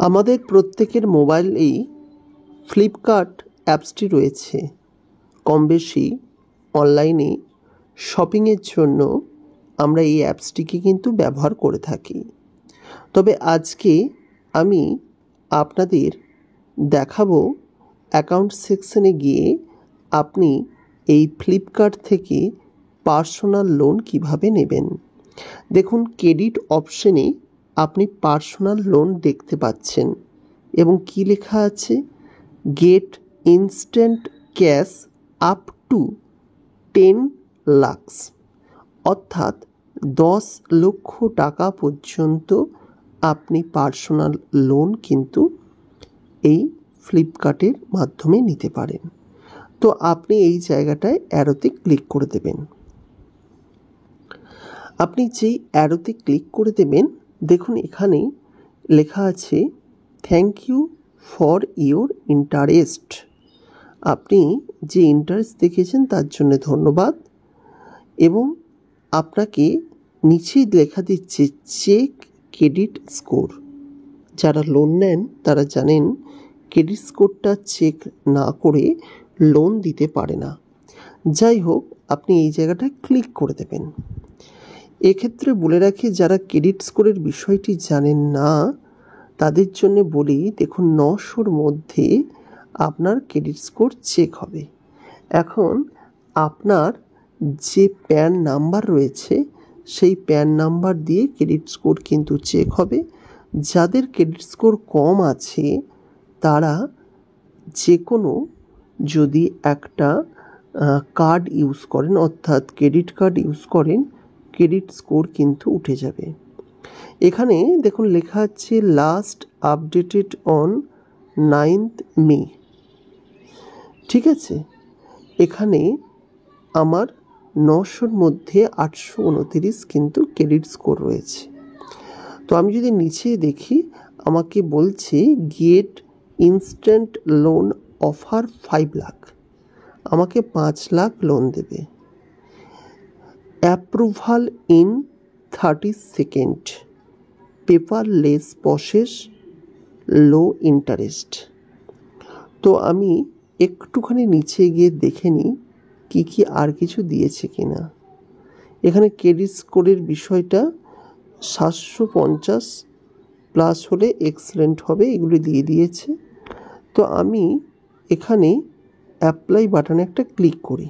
আমাদের প্রত্যেকের মোবাইলেই ফ্লিপকার্ট অ্যাপসটি রয়েছে। কম বেশি অনলাইনে শপিংয়ের জন্য আমরা এই অ্যাপসটিকে কিন্তু ব্যবহার করে থাকি। তবে আজকে আমি আপনাদের দেখাবো অ্যাকাউন্ট সেকশনে গিয়ে আপনি এই ফ্লিপকার্ট থেকে পার্সোনাল লোন কিভাবে নেবেন। দেখুন, ক্রেডিট অপশনে আপনি পার্সোনাল লোন দেখতে পাচ্ছেন এবং কি লেখা আছে, get instant cash up to 10 lakh, অর্থাৎ 10 লক্ষ টাকা পর্যন্ত আপনি পার্সোনাল লোন কিন্তু এই ফ্লিপকার্টের মাধ্যমে নিতে পারেন। তো আপনি এই জায়গাটায় অ্যারোতে ক্লিক করে দেবেন। আপনি যেই অ্যারোতে ক্লিক করে দেবেন, দেখুন এখানে লেখা আছে thank you for your interest. আপনি যে ইন্টারেস্ট দেখেছেন তার জন্য ধন্যবাদ। এবং আপনাকে নিচেই লেখা দিচ্ছে চেক ক্রেডিট স্কোর। যারা লোন নেন তারা জানেন ক্রেডিট স্কোরটা চেক না করে লোন দিতে পারে না। যাই হোক, আপনি এই জায়গাটায় ক্লিক করে দেবেন। এক্ষেত্রে বলে রাখি, যারা ক্রেডিট স্কোরের বিষয়টি জানেন না তাদের জন্য বলি, দেখুন 900-র মধ্যে আপনার ক্রেডিট স্কোর চেক হবে। এখন আপনার যে প্যান নাম্বার রয়েছে সেই প্যান নাম্বার দিয়ে ক্রেডিট স্কোর কিন্তু চেক হবে। যাদের ক্রেডিট স্কোর কম আছে তারা যে কোনো যদি একটা কার্ড ইউজ করেন, অর্থাৎ ক্রেডিট কার্ড ইউজ করেন, ক্রেডিট স্কোর কিন্তু উঠে যাবে। এখানে দেখুন লেখা আছে লাস্ট আপডেটেড অন 9th মে। ঠিক আছে, এখানে আমার 900-র মধ্যে 829 কিন্তু ক্রেডিট স্কোর রয়েছে। তো আমি যদি নিচে দেখি, আমাকে বলছে get instant loan offer 5 lakh, আমাকে 5 লাখ লোন দেবে। Approval in 30 second, paperless process, low interest. তো আমি একটুখানি নিচে গিয়ে দেখে নিই কি আর কিছু দিয়েছে কিনা। এখানে ক্রেডিট স্কোরের বিষয়টা 750 প্লাস হলে এক্সেলেন্ট হবে, এগুলো দিয়ে দিয়েছে। তো আমি এখানে অ্যাপ্লাই বাটনে একটা ক্লিক করি।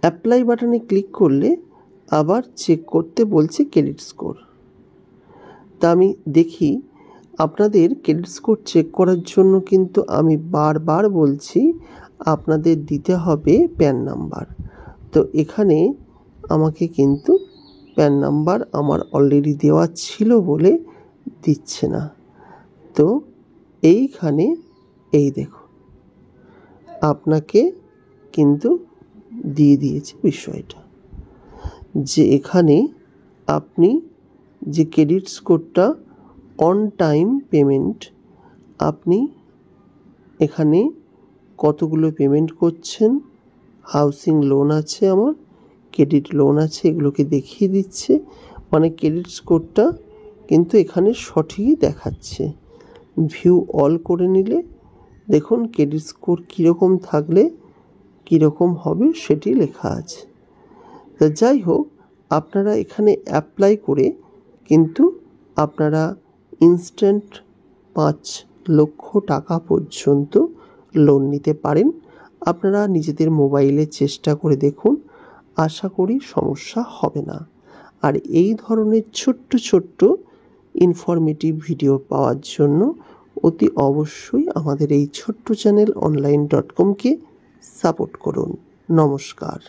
অ্যাপ্লাই বাটনে ক্লিক করলে আবার চেক করতে বলছে ক্রেডিট স্কোর। তা আমি দেখি, আপনাদের ক্রেডিট স্কোর চেক করার জন্য কিন্তু আমি বারবার বলছি আপনাদের দিতে হবে প্যান নাম্বার। তো এখানে আমাকে কিন্তু প্যান নাম্বার আমার অলরেডি দেওয়া ছিল বলে দিচ্ছে না। তো এইখানে এই দেখো, আপনাকে কিন্তু দিয়ে দিয়েছে বিষয়টা, যে এখানে আপনি যে ক্রেডিট স্কোরটা অন টাইম পেমেন্ট, আপনি এখানে কতগুলো পেমেন্ট করছেন, হাউসিং লোন আছে, আমার ক্রেডিট লোন আছে, এগুলোকে দেখিয়ে দিচ্ছে। মানে ক্রেডিট স্কোরটা কিন্তু এখানে সঠিকই দেখাচ্ছে। ভিউ অল করে নিলে দেখুন ক্রেডিট স্কোর কীরকম থাকলে কীরকম হবে সেটি লেখা আছে। তা যাই হোক, আপনারা এখানে অ্যাপ্লাই করে কিন্তু আপনারা ইনস্ট্যান্ট 5 লক্ষ টাকা পর্যন্ত লোন নিতে পারেন। আপনারা নিজেদের মোবাইলে চেষ্টা করে দেখুন, আশা করি সমস্যা হবে না। আর এই ধরনের ছোট্ট ছোট্ট ইনফরমেটিভ ভিডিও পাওয়ার জন্য অতি অবশ্যই আমাদের এই ছোট্ট চ্যানেল online.com-কে সাপোর্ট করুন। নমস্কার।